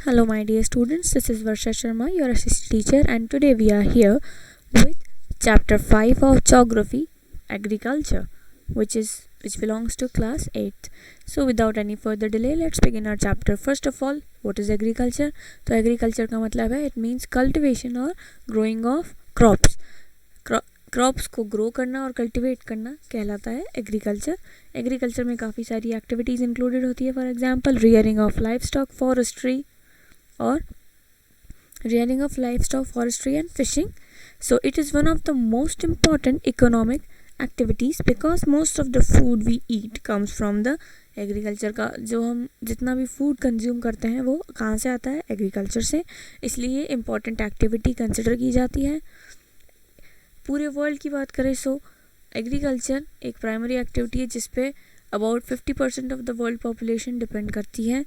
Hello, my dear students. This is Varsha Sharma, your assistant teacher, and today we are here with chapter 5 of Geography, Agriculture, which belongs to class 8th. So, without any further delay, let's begin our chapter. First of all, what is agriculture? तो agriculture का मतलब है it means cultivation और growing of crops. Crops को grow करना और cultivate करना कहलाता है एग्रीकल्चर. एग्रीकल्चर में काफ़ी सारी एक्टिविटीज़ इंक्लूडेड होती है. For example rearing of life stock, forestry and fishing. So it is one of the most important economic activities because most of the food we eat comes from the agriculture. का जो हम जितना भी food consume करते हैं वो कहाँ से आता है? एग्रीकल्चर से. इसलिए इम्पॉर्टेंट एक्टिविटी कंसिडर की जाती है. पूरे वर्ल्ड की बात करें सो एग्रीकल्चर एक प्राइमरी एक्टिविटी है जिस पे about 50% of the world population depend करती है.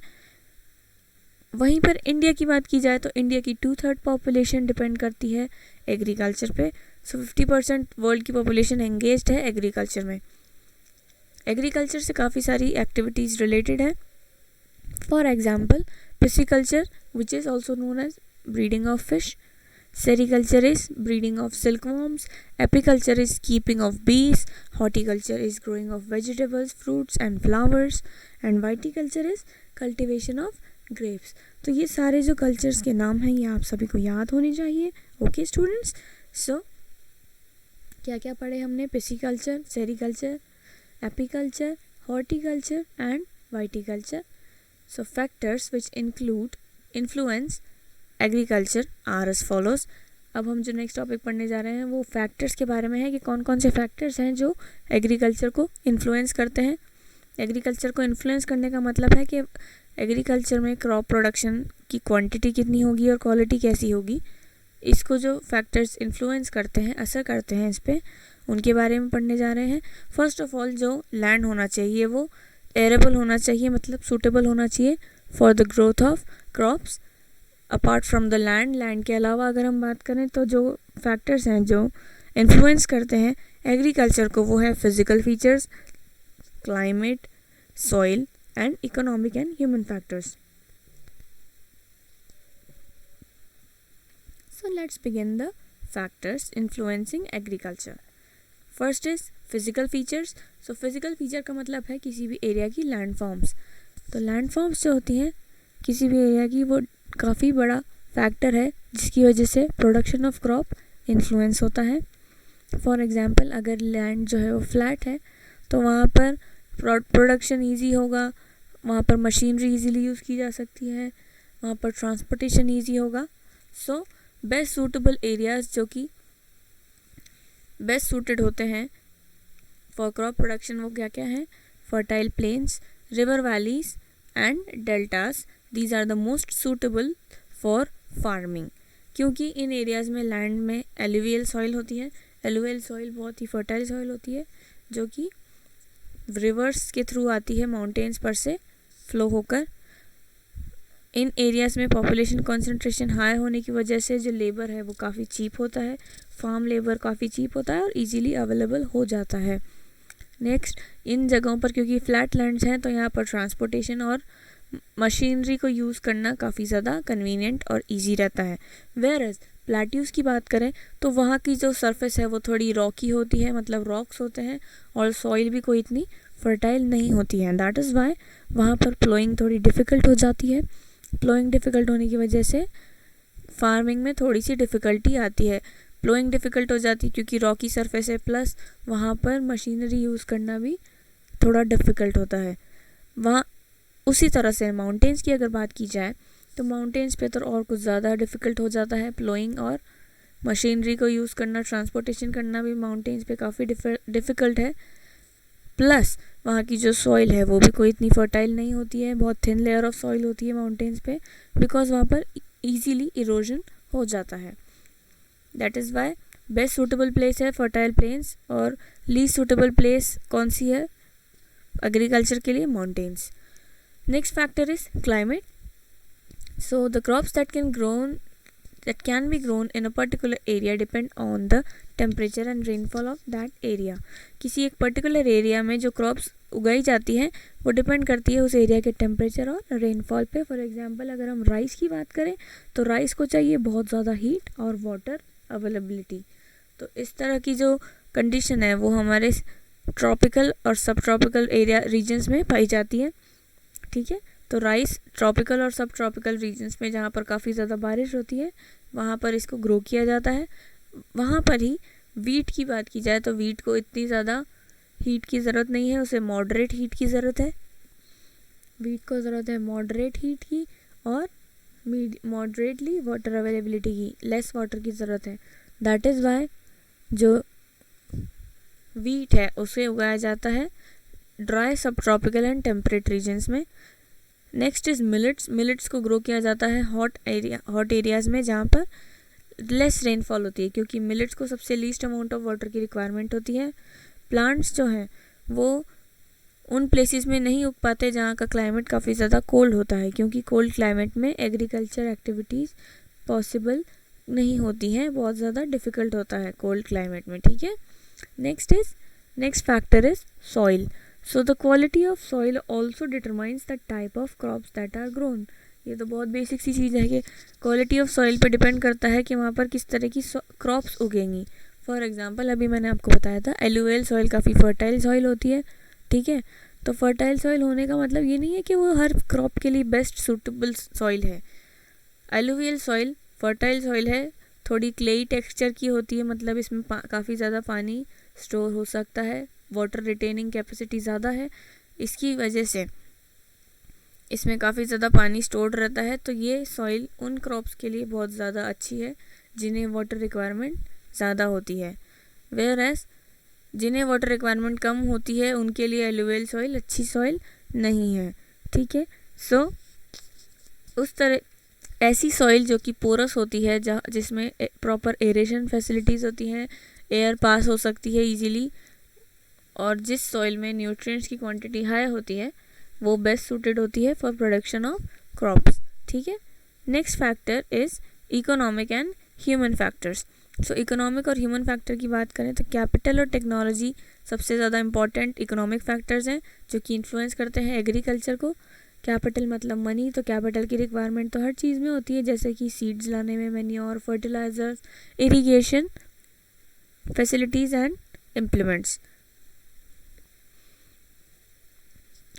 वहीं पर इंडिया की बात की जाए तो इंडिया की 2/3 पॉपुलेशन डिपेंड करती है एग्रीकल्चर पे. सो 50% वर्ल्ड की पॉपुलेशन एंगेज्ड है एग्रीकल्चर में. एग्रीकल्चर से काफ़ी सारी एक्टिविटीज़ रिलेटेड है. For example pisciculture which is also known as breeding of fish. Sericulture is breeding of silkworms. Apiculture is keeping of bees. Horticulture is growing of vegetables, fruits and flowers. And viticulture is cultivation of grapes. तो ये सारे जो cultures के नाम हैं ये आप सभी को याद होने चाहिए. ओके स्टूडेंट्स, सो क्या क्या पढ़े हमने? Pisciculture, sericulture, apiculture, horticulture and viticulture. So factors which influence agriculture are as follows. अब हम जो नेक्स्ट टॉपिक पढ़ने जा रहे हैं वो फैक्टर्स के बारे में है कि कौन कौन से फैक्टर्स हैं जो एग्रीकल्चर को इन्फ्लुएंस करते हैं. एग्रीकल्चर को इन्फ्लुएंस करने का मतलब है कि एग्रीकल्चर में क्रॉप प्रोडक्शन की क्वांटिटी कितनी होगी और क्वालिटी कैसी होगी. इसको जो फैक्टर्स इन्फ्लुएंस करते हैं, असर करते हैं इस पर, उनके बारे में पढ़ने जा रहे हैं. फर्स्ट ऑफ ऑल जो लैंड होना चाहिए वो एरेबल होना चाहिए, मतलब सूटेबल होना चाहिए for the growth of crops. Apart from the land के अलावा अगर हम बात करें तो जो फैक्टर्स हैं जो इन्फ्लुएंस करते हैं एग्रीकल्चर को वो है physical features, climate, soil and economic and human factors. So let's begin the factors influencing agriculture. First is physical features. So physical feature का मतलब है किसी भी एरिया की लैंड फॉर्म्स. तो लैंड फॉर्म्स जो होती हैं किसी भी एरिया की वो काफ़ी बड़ा फैक्टर है जिसकी वजह से प्रोडक्शन ऑफ क्रॉप इन्फ्लुएंस होता है. फॉर एग्जांपल अगर लैंड जो है वो फ्लैट है तो वहाँ पर प्रोडक्शन इजी होगा, वहाँ पर मशीनरी इजीली यूज़ की जा सकती है, वहाँ पर ट्रांसपोर्टेशन इजी होगा. सो बेस्ट सूटेबल एरियाज़ जो कि बेस्ट सूटेड होते हैं फॉर क्रॉप प्रोडक्शन वो क्या क्या हैं? Fertile planes, river valleys and deltas. These are the most suitable for farming. क्योंकि इन एरियाज़ में लैंड में एलुवियल सॉइल होती है. एलुवियल सॉइल बहुत ही फर्टाइल सॉइल होती है जो कि रिवर्स के थ्रू आती है माउंटेन्स पर से फ्लो होकर. इन एरियाज़ में पॉपुलेशन कंसंट्रेशन हाई होने की वजह से जो लेबर है वो काफ़ी चीप होता है. फार्म लेबर काफ़ी चीप होता है और इजीली अवेलेबल हो जाता है. नेक्स्ट, इन जगहों पर क्योंकि फ्लैट लैंड्स हैं तो यहाँ पर ट्रांसपोर्टेशन और मशीनरी को यूज़ करना काफ़ी ज़्यादा कन्वीनियंट और इजी रहता है. वेयरएज प्लेट्यूज़ की बात करें तो वहाँ की जो सरफेस है वो थोड़ी रॉकी होती है, मतलब रॉक्स होते हैं और सॉइल भी कोई इतनी फर्टाइल नहीं होती है. दैट इज़ वाई वहाँ पर प्लोइंग थोड़ी डिफ़िकल्ट हो जाती है. प्लोइंग डिफ़िकल्ट होने की वजह से फार्मिंग में थोड़ी सी डिफ़िकल्टी आती है. प्लोइंग डिफ़िकल्ट हो जाती है क्योंकि रॉकी सरफेस है, प्लस वहाँ पर मशीनरी यूज़ करना भी थोड़ा डिफ़िकल्ट होता है. वहाँ उसी तरह से माउंटेन्स की अगर बात की जाए तो माउंटेन्स पे तो और कुछ ज़्यादा डिफ़िकल्ट हो जाता है. प्लोइंग और मशीनरी को यूज़ करना, ट्रांसपोर्टेशन करना भी माउंटेन्स पे काफ़ी डिफ़िकल्ट है. प्लस वहाँ की जो सॉइल है वो भी कोई इतनी फर्टाइल नहीं होती है, बहुत थिन लेयर ऑफ सॉइल होती है माउंटेन्स पे बिकॉज वहाँ पर ईजीली इरोजन हो जाता है. That is why best suitable place है फर्टाइल प्लेन्स और लीस्ट सूटेबल प्लेस कौन सी है एग्रीकल्चर के लिए? Mountains. Next factor is climate. So the crops that can grow that can be grown in a particular area depend on the temperature and rainfall of that area. किसी एक particular area में जो crops उगाई जाती हैं वो depend करती है उस एरिया के टेम्परेचर और रेनफॉल पे. फॉर एग्जांपल अगर हम राइस की बात करें तो राइस को चाहिए बहुत ज़्यादा हीट और वाटर अवेलेबिलिटी. तो इस तरह की जो कंडीशन है वो हमारे ट्रॉपिकल और सब ट्रॉपिकल एरिया रीजन्स में पाई जाती है. ठीक है, तो राइस ट्रॉपिकल और सब ट्रॉपिकल रीजन्स में जहाँ पर काफ़ी ज़्यादा बारिश होती है वहाँ पर इसको ग्रो किया जाता है. वहाँ पर ही वीट की बात की जाए तो वीट को इतनी ज़्यादा हीट की ज़रूरत नहीं है, उसे मॉडरेट हीट की ज़रूरत है. वीट को ज़रूरत है मॉडरेट हीट की और मॉडरेटली वाटर अवेलेबिलिटी की, लेस वाटर की ज़रूरत है. दैट इज़ वाई जो वीट है उसे उगाया जाता है ड्राई सब ट्रॉपिकल एंड टेम्परेट रीजन्स में. Next is millets. मिलेट्स को ग्रो किया जाता है हॉट एरियाज़ में जहाँ पर लेस रेनफॉल होती है, क्योंकि मिलेट्स को सबसे लीस्ट अमाउंट ऑफ वाटर की रिक्वायरमेंट होती है. प्लांट्स जो हैं वो उन प्लेसेस में नहीं उग पाते जहाँ का क्लाइमेट काफ़ी ज़्यादा कोल्ड होता है, क्योंकि कोल्ड क्लाइमेट में एग्रीकल्चर एक्टिविटीज़ पॉसिबल नहीं होती हैं, बहुत ज़्यादा डिफ़िकल्ट होता है कोल्ड क्लाइमेट में. ठीक है, next factor is soil. So the quality of soil also determines the type of crops that are grown. ये तो बहुत बेसिक सी चीज़ है कि क्वालिटी ऑफ सॉइल पे डिपेंड करता है कि वहाँ पर किस तरह की क्रॉप्स उगेंगी. फॉर एग्जांपल अभी मैंने आपको बताया था एलुवियल सॉइल काफ़ी फर्टाइल सॉइल होती है. ठीक है, तो फर्टाइल सॉइल होने का मतलब ये नहीं है कि वो हर क्रॉप के लिए बेस्ट सूटेबल सॉइल है. एलुवियल सॉइल फर्टाइल सॉइल है, थोड़ी क्लेई टेक्सचर की होती है, मतलब इसमें काफ़ी ज़्यादा पानी स्टोर हो सकता है, वाटर रिटेनिंग कैपेसिटी ज़्यादा है, इसकी वजह से इसमें काफ़ी ज़्यादा पानी स्टोर्ड रहता है. तो ये सॉइल उन क्रॉप्स के लिए बहुत ज़्यादा अच्छी है जिन्हें वाटर रिक्वायरमेंट ज़्यादा होती है. वेयर एज जिन्हें वाटर रिक्वायरमेंट कम होती है उनके लिए एलुवियल सॉइल अच्छी सॉइल नहीं है. ठीक है, सो उस तरह ऐसी सॉइल जो कि पोरस होती है, जिसमें प्रॉपर एरेशन फैसिलिटीज़ होती हैं, एयर पास हो सकती है ईजीली, और जिस सॉइल में न्यूट्रिएंट्स की क्वांटिटी हाई होती है वो बेस्ट सूटेड होती है फॉर प्रोडक्शन ऑफ क्रॉप्स. ठीक है, next factor is economic and human factors. So economic और ह्यूमन फैक्टर की बात करें तो कैपिटल और टेक्नोलॉजी सबसे ज़्यादा इंपॉर्टेंट इकोनॉमिक फैक्टर्स हैं जो कि इन्फ्लुएंस करते हैं एग्रीकल्चर को. कैपिटल मतलब मनी, तो कैपिटल की रिक्वायरमेंट तो हर चीज़ में होती है, जैसे कि सीड्स लाने में, manure, fertilizers, irrigation facilities and implements.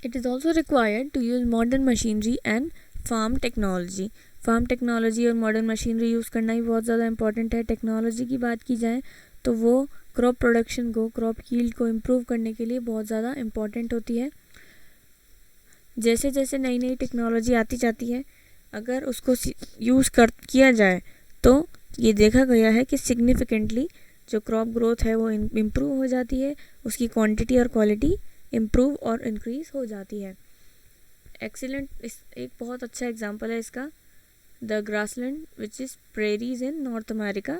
It is also required to use modern machinery and farm technology. Farm technology और मॉडर्न मशीनरी यूज़ करना ही बहुत ज़्यादा इंपॉर्टेंट है. टेक्नोलॉजी की बात की जाए तो वो क्रॉप प्रोडक्शन को, क्रॉप यील्ड को इम्प्रूव करने के लिए बहुत ज़्यादा इम्पॉर्टेंट होती है. जैसे जैसे नई नई टेक्नोलॉजी आती जाती है, अगर उसको किया जाए तो ये देखा गया है कि सिग्निफिकेंटली जो क्रॉप ग्रोथ है वो इम्प्रूव हो जाती है, उसकी क्वांटिटी और क्वालिटी इम्प्रूव और इंक्रीज़ हो जाती है. एक्सीलेंट एक बहुत अच्छा एग्जांपल है इसका, the grassland which is prairies in North America.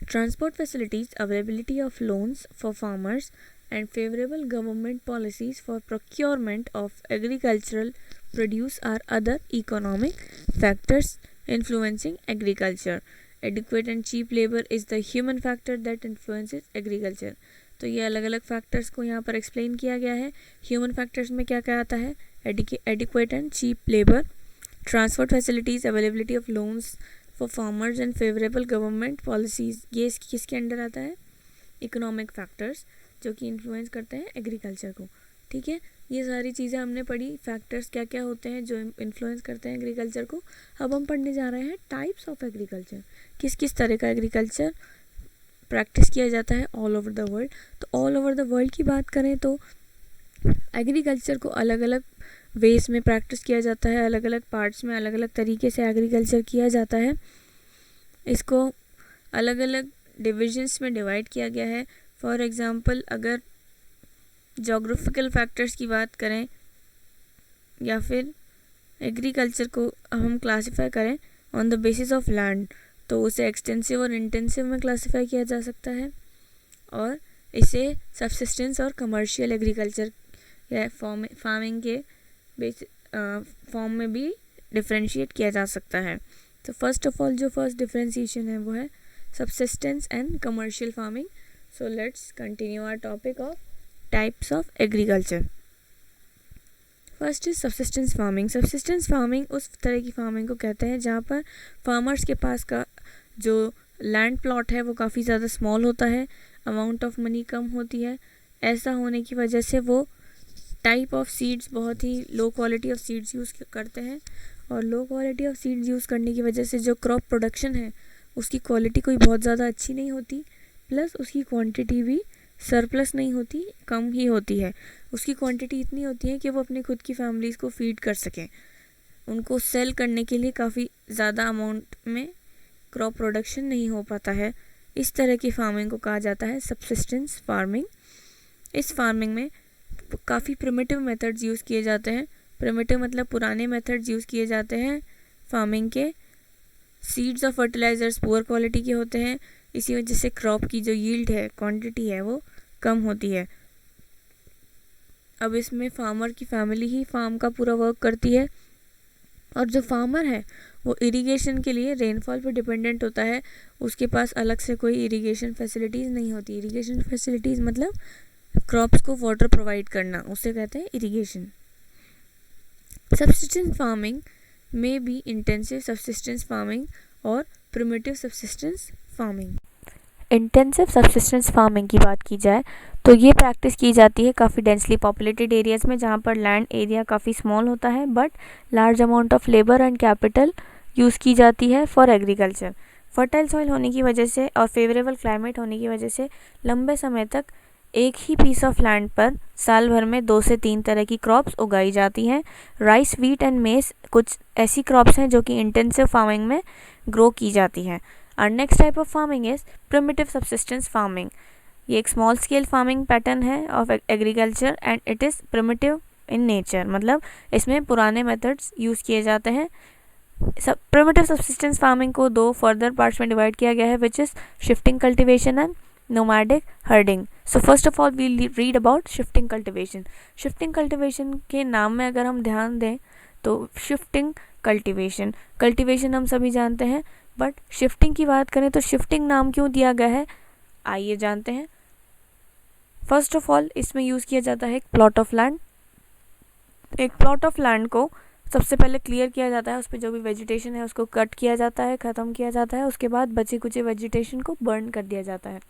Transport facilities, availability of loans for farmers and favourable government policies for procurement of agricultural produce are other economic factors influencing agriculture. Adequate and cheap labour is the human factor that influences agriculture. तो ये अलग अलग factors को यहाँ पर explain किया गया है. ह्यूमन फैक्टर्स में क्या क्या आता है? Adequate and cheap labour, transport facilities, availability of loans for farmers and favourable government policies. ये किसके अंडर आता है? इकोनॉमिक फैक्टर्स जो कि इन्फ्लुएंस करते हैं एग्रीकल्चर को. ठीक है, ये सारी चीज़ें हमने पढ़ी, फैक्टर्स क्या क्या होते हैं जो इन्फ्लुएंस करते हैं एग्रीकल्चर को. अब हम पढ़ने जा रहे हैं टाइप्स ऑफ एग्रीकल्चर, किस किस तरह का एग्रीकल्चर प्रैक्टिस किया जाता है ऑल ओवर द वर्ल्ड. तो ऑल ओवर द वर्ल्ड की बात करें तो एग्रीकल्चर को अलग अलग वेज में प्रैक्टिस किया जाता है, अलग अलग पार्ट्स में अलग अलग तरीके से एग्रीकल्चर किया जाता है. इसको अलग अलग डिविजन्स में डिवाइड किया गया है. फॉर एग्जांपल अगर जोग्राफिकल फैक्टर्स की बात करें या फिर एग्रीकल्चर को हम क्लासिफाई करें on the basis of land, तो उसे एक्सटेंसिव और इंटेंसिव में क्लासिफाई किया जा सकता है, और इसे सब्सिस्टेंस और कमर्शियल एग्रीकल्चर या फार्मिंग के फॉर्म में भी डिफ्रेंशिएट किया जा सकता है. तो फर्स्ट ऑफ ऑल जो फर्स्ट डिफरेंशिएशन है वो है subsistence and commercial farming. So let's continue our topic of types of agriculture. First is subsistence farming. Subsistence farming उस तरह की फार्मिंग को कहते हैं जहाँ पर फार्मर्स के पास का जो लैंड प्लॉट है वो काफ़ी ज़्यादा स्मॉल होता है, अमाउंट ऑफ मनी कम होती है. ऐसा होने की वजह से वो टाइप ऑफ सीड्स बहुत ही low quality of seeds use करते हैं, और low quality of seeds use करने की वजह से जो क्रॉप प्रोडक्शन है उसकी क्वालिटी कोई बहुत ज़्यादा अच्छी नहीं होती, प्लस उसकी क्वांटिटी भी सरप्लस नहीं होती, कम ही होती है. उसकी क्वांटिटी इतनी होती है कि वो अपने खुद की फैमिलीज़ को फीड कर सकें. उनको सेल करने के लिए काफ़ी ज़्यादा अमाउंट में क्रॉप प्रोडक्शन नहीं हो पाता है. इस तरह की फार्मिंग को कहा जाता है सबसिस्टेंस फार्मिंग. इस फार्मिंग में काफ़ी प्रिमिटिव मेथड्स यूज़ किए जाते हैं. प्रिमिटिव मतलब पुराने मेथड्स यूज़ किए जाते हैं फार्मिंग के. सीड्स और फर्टिलाइज़र्स पुअर क्वालिटी के होते हैं, इसी वजह से क्रॉप की जो यील्ड है, क्वांटिटी है, वो कम होती है. अब इसमें फार्मर की फैमिली ही फार्म का पूरा वर्क करती है, और जो फार्मर है वो इरिगेशन के लिए रेनफॉल पर डिपेंडेंट होता है. उसके पास अलग से कोई इरिगेशन फैसिलिटीज़ नहीं होती. इरिगेशन फैसिलिटीज़ मतलब क्रॉप्स को वाटर प्रोवाइड करना, उसे कहते हैं इरिगेशन. सबसिस्टेंस फार्मिंग में भी इंटेंसिव सबसिस्टेंस फार्मिंग और primitive subsistence farming. Intensive subsistence farming की बात की जाए तो ये प्रैक्टिस की जाती है काफ़ी डेंसली पॉपुलेटेड एरियाज़ में, जहाँ पर लैंड एरिया काफ़ी स्मॉल होता है but large amount of labour and capital use की जाती है फॉर एग्रीकल्चर. फर्टाइल सॉइल होने की वजह से और फेवरेबल क्लाइमेट होने की वजह से लंबे समय तक एक ही पीस ऑफ लैंड पर साल भर में 2 से 3 तरह की क्रॉप्स उगाई जाती हैं. राइस, व्हीट एंड मेज कुछ ऐसी क्रॉप्स हैं जो कि इंटेंसिव फार्मिंग में ग्रो की जाती हैं. और next type of farming is primitive subsistence farming. ये एक स्मॉल स्केल फार्मिंग पैटर्न है of agriculture and it is primitive in nature. मतलब इसमें पुराने मेथड्स यूज़ किए जाते हैं. प्रिमिटिव सबसिस्टेंस फार्मिंग को 2 फर्दर पार्ट्स में डिवाइड किया गया है, which is shifting cultivation and nomadic herding. So first of all we'll read about shifting cultivation. Shifting cultivation के नाम में अगर हम ध्यान दें तो shifting cultivation हम सभी जानते हैं, बट shifting की बात करें तो shifting नाम क्यों दिया गया है आइए जानते हैं. फर्स्ट ऑफ ऑल इसमें यूज़ किया जाता है एक प्लॉट ऑफ लैंड. एक प्लॉट ऑफ लैंड को सबसे पहले क्लियर किया जाता है, उस पर जो भी वेजिटेशन है उसको कट किया जाता है, ख़त्म किया जाता है. उसके बाद बचे कुचे वेजिटेशन को बर्न कर दिया जाता है.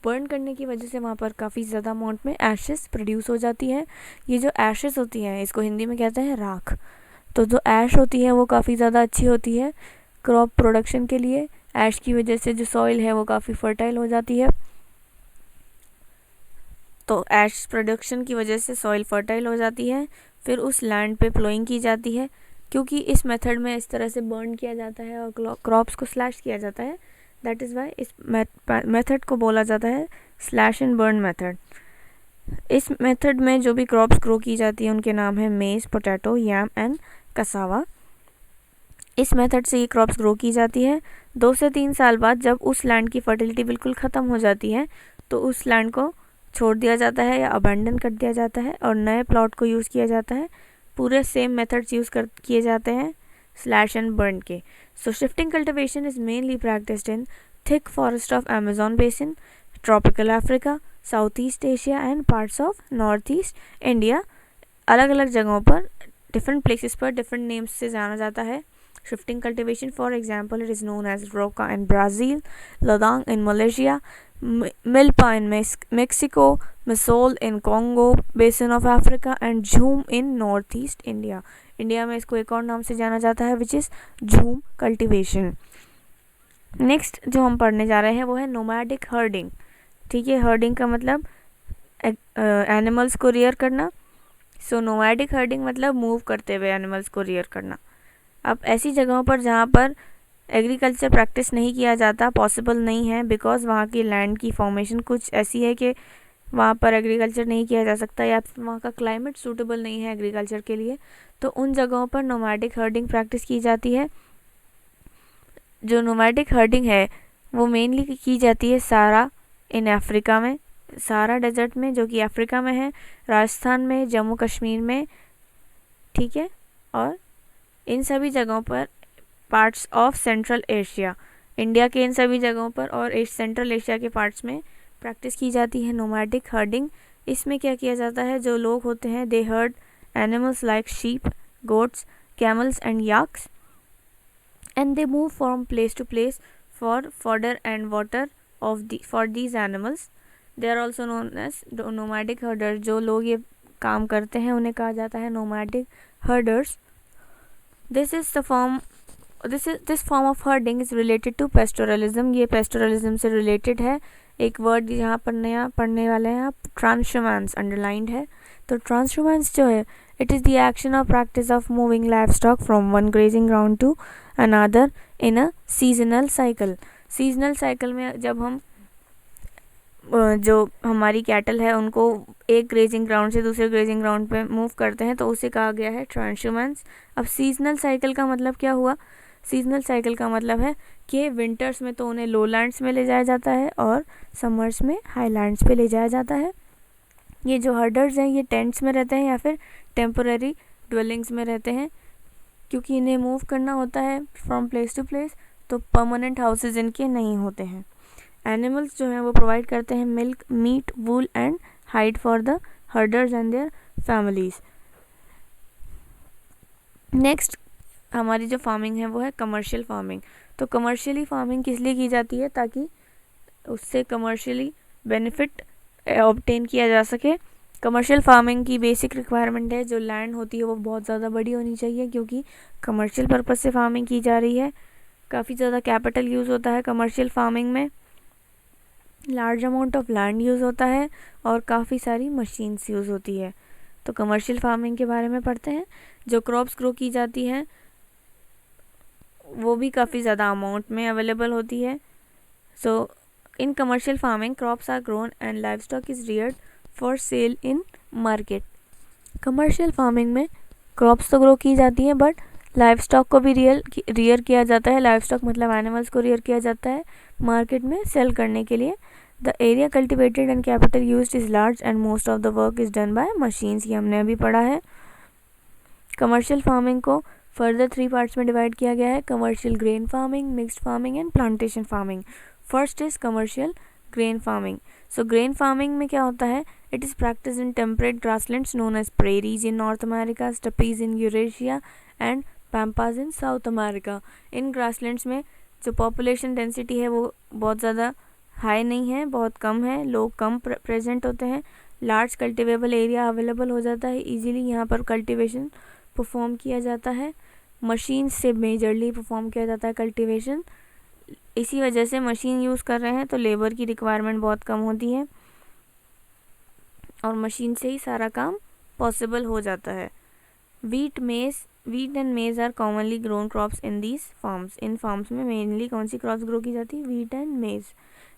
बर्न करने की वजह से वहाँ पर काफ़ी ज़्यादा अमाउंट में एशेस प्रोड्यूस हो जाती है. ये जो एशेस होती हैं इसको हिंदी में कहते हैं राख. तो जो ऐश होती है वो काफ़ी ज़्यादा अच्छी होती है क्रॉप प्रोडक्शन के लिए. ऐश की वजह से जो सॉइल है वो काफ़ी फर्टाइल हो जाती है. तो ऐश प्रोडक्शन की वजह से सॉइल फर्टाइल हो जाती है. फिर उस लैंड पे प्लोइंग की जाती है. क्योंकि इस मेथड में इस तरह से बर्न किया जाता है और क्रॉप्स को स्लैश किया जाता है, दैट इज़ वाई इस मेथड को बोला जाता है स्लैश एंड बर्न मेथड. इस मेथड में जो भी क्रॉप्स ग्रो की जाती है उनके नाम है मेज, पोटैटो, याम एंड कसावा. इस मेथड से ये क्रॉप्स ग्रो की जाती है. 2 से 3 साल बाद जब उस लैंड की फर्टिलिटी बिल्कुल ख़त्म हो जाती है तो उस लैंड को छोड़ दिया जाता है या अबैंडन कर दिया जाता है और नए प्लॉट को यूज़ किया जाता है. पूरे सेम मेथड्स यूज़ किए जाते हैं स्लैश एंड बर्न के. So shifting cultivation is mainly practised in thick forest of Amazon basin, tropical Africa, south east Asia and parts of north east India. अलग अलग जगहों पर डिफरेंट प्लेसेस पर different names से जाना जाता है. Shifting cultivation, for example, it is known as Roca in Brazil, Ladang in Malaysia, Milpa in Mexico, Misol in Congo Basin of Africa and Jhum in Northeast India. India में इसको एक और नाम से जाना जाता है विच इज़ झूम कल्टिवेशन. नेक्स्ट जो हम पढ़ने जा रहे हैं वो है नोमैडिक हर्डिंग. ठीक है, हर्डिंग का मतलब एनिमल्स को रियर करना. सो नोमैडिक हर्डिंग मतलब मूव करते हुए एनिमल्स को रियर करना. अब ऐसी जगहों पर जहाँ पर एग्रीकल्चर प्रैक्टिस नहीं किया जाता, पॉसिबल नहीं है, बिकॉज़ वहाँ की लैंड की फॉर्मेशन कुछ ऐसी है कि वहाँ पर एग्रीकल्चर नहीं किया जा सकता या वहाँ का क्लाइमेट सूटेबल नहीं है एग्रीकल्चर के लिए. तो उन जगहों पर नोमैडिक हर्डिंग प्रैक्टिस की जाती है. जो नोमैडिक हर्डिंग है वो मेनली की जाती है सारा इन अफ्रीका में, सारा डेजर्ट में जो कि अफ्रीका में है, राजस्थान में, जम्मू कश्मीर में. ठीक है, और इन सभी जगहों पर parts of central Asia, India के इन सभी जगहों पर और सेंट्रल एशिया के पार्ट्स में प्रैक्टिस की जाती है नोमैडिक हर्डिंग। इसमें क्या किया जाता है, जो लोग होते हैं they herd animals like sheep, goats, camels and yaks and they move from place to place for fodder and water for these animals. They are also known as nomadic herders. जो लोग ये काम करते हैं उन्हें कहा जाता है nomadic herders. This form of herding is related to pastoralism. ये pastoralism से related है। एक वर्ड यहाँ पर नया पढ़ने वाले हैं आप, transhumance underlined है। तो transhumance जो है, it is the action or practice of moving livestock from one grazing ground to another in a seasonal cycle. seasonal cycle में जब हम जो हमारी कैटल है उनको एक ग्रेजिंग ग्राउंड से दूसरे ग्रेजिंग ग्राउंड पे मूव करते हैं तो उसे कहा गया है ट्रांसह्यूमेंस। अब सीजनल साइकिल का मतलब क्या हुआ, सीजनल साइकिल का मतलब है कि विंटर्स में तो उन्हें लोलैंड्स में ले जाया जाता है और समर्स में हाईलैंड्स पे ले जाया जाता है। ये जो हर्डर्स हैं ये टेंट्स में रहते हैं या फिर टेम्पोररी ड्वेलिंग्स में रहते हैं, क्योंकि इन्हें मूव करना होता है फ्रॉम प्लेस टू प्लेस, तो परमानेंट हाउसेज इनके नहीं होते हैं। एनिमल्स जो हैं वो प्रोवाइड करते हैं milk, meat, wool and hide for the herders and their families. Next हमारी जो फार्मिंग है वो है कमर्शियल फार्मिंग। तो कमर्शियली फार्मिंग किस लिए की जाती है, ताकि उससे कमर्शियली बेनिफिट ऑब्टेन किया जा सके। कमर्शियल फार्मिंग की बेसिक रिक्वायरमेंट है जो लैंड होती है वो बहुत ज़्यादा बड़ी होनी चाहिए, क्योंकि कमर्शियल पर्पस से फार्मिंग की जा रही है। काफ़ी ज़्यादा कैपिटल यूज़ होता है कमर्शियल फार्मिंग में, large amount of land use होता है और काफ़ी सारी मशीन्स यूज़ होती है। तो कमर्शियल फार्मिंग के बारे में पढ़ते हैं। जो क्रॉप्स ग्रो की जाती हैं वो भी काफ़ी ज़्यादा अमाउंट में अवेलेबल होती है। So in commercial farming crops are grown and livestock is reared for sale in market. Commercial farming में क्रॉप्स तो ग्रो की जाती हैं बट लाइव स्टॉक को भी रियर किया जाता है। लाइव स्टॉक मतलब एनिमल्स को रियर किया जाता है मार्केट में सेल करने के लिए। The area cultivated and capital used is large and most of the work is done by machines, ये हमने अभी पढ़ा है। कमर्शियल फार्मिंग को फर्दर 3 पार्ट्स में डिवाइड किया गया है, commercial grain farming, mixed farming and plantation farming. First is commercial grain farming. So grain farming में क्या होता है, it is practice in temperate grasslands known as prairies in North America, steppes in Eurasia and pampas in South America. इन grasslands में जो population density है वो बहुत ज़्यादा हाई नहीं है, बहुत कम है, लोग कम प्रेजेंट होते हैं, लार्ज कल्टिवेबल एरिया अवेलेबल हो जाता है, इजीली यहाँ पर कल्टिवेशन परफॉर्म किया जाता है। मशीन से मेजरली परफॉर्म किया जाता है कल्टिवेशन, इसी वजह से मशीन यूज़ कर रहे हैं तो लेबर की रिक्वायरमेंट बहुत कम होती है और मशीन से ही सारा काम पॉसिबल हो जाता है। Wheat and maize are commonly grown crops in these farms. इन फार्म्स में मेनली कौन सी क्रॉप्स ग्रो की जाती है, wheat and maize.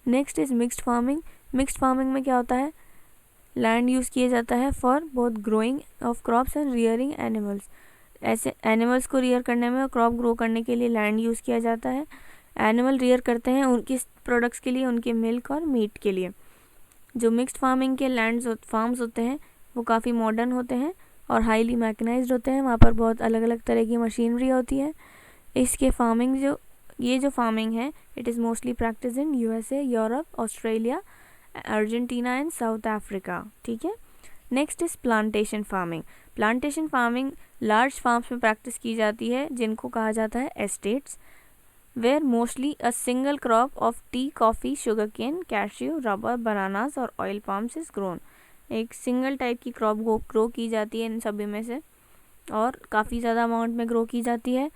Next is mixed farming. Mixed farming में क्या होता है, लैंड यूज़ किया जाता है for both growing of crops and rearing animals. ऐसे एनिमल्स को रियर करने में और क्रॉप ग्रो करने के लिए लैंड यूज़ किया जाता है। एनिमल रियर करते हैं उनकी प्रोडक्ट्स के लिए, उनके मिल्क और मीट के लिए। जो मिक्स्ड फार्मिंग के फार्म्स होते हैं वो काफ़ी मॉडर्न होते हैं और हाईली मैकेनाइज्ड होते हैं, वहाँ पर बहुत अलग अलग तरह की मशीनरी होती है। इसके फार्मिंग जो फार्मिंग है it is mostly practice in USA, Europe, Australia, Argentina and South Africa. ठीक है। Next is plantation farming. Plantation farming large farms में प्रैक्टिस की जाती है जिनको कहा जाता है estates, where mostly a single crop of tea, coffee, sugar cane, cashew, rubber, bananas और ऑयल पाम्स इज़ ग्रोन। एक सिंगल टाइप की क्रॉप ग्रो की जाती है इन सभी में से और काफ़ी ज़्यादा अमाउंट में ग्रो की जाती है।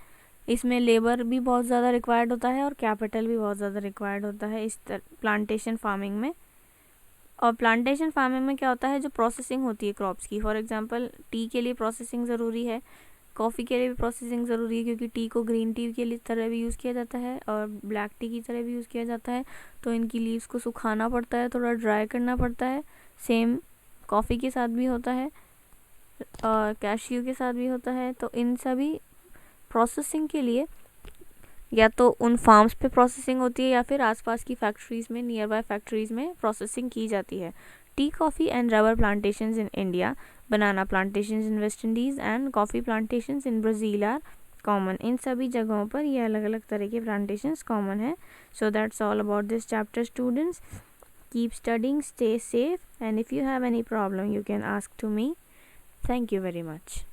इसमें लेबर भी बहुत ज़्यादा रिक्वायर्ड होता है और कैपिटल भी बहुत ज़्यादा रिक्वायर्ड होता है इस प्लांटेशन फार्मिंग में। और प्लांटेशन फार्मिंग में क्या होता है, जो प्रोसेसिंग होती है क्रॉप्स की, फॉर एग्जांपल टी के लिए प्रोसेसिंग ज़रूरी है, कॉफ़ी के लिए भी प्रोसेसिंग ज़रूरी है क्योंकि टी को ग्रीन टी के लिए तरह भी यूज़ किया जाता है और ब्लैक टी की तरह भी यूज़ किया जाता है, तो इनकी लीव्स को सुखाना पड़ता है, थोड़ा ड्राई करना पड़ता है। सेम कॉफ़ी के साथ भी होता है और कैश्यू के साथ भी होता है। तो इन सभी प्रोसेसिंग के लिए या तो उन फार्म्स पे प्रोसेसिंग होती है या फिर आसपास की फैक्ट्रीज़ में, नियर बाय फैक्ट्रीज़ में प्रोसेसिंग की जाती है। T, coffee and rubber plantations in India, banana plantations in West Indies and coffee plantations in Brazil are common, इन सभी जगहों पर ये अलग अलग तरह के प्लांटेशंस कॉमन है। So that's all about this chapter students. Keep studying, stay safe, and if you have any problem you can ask to me. Thank you very much.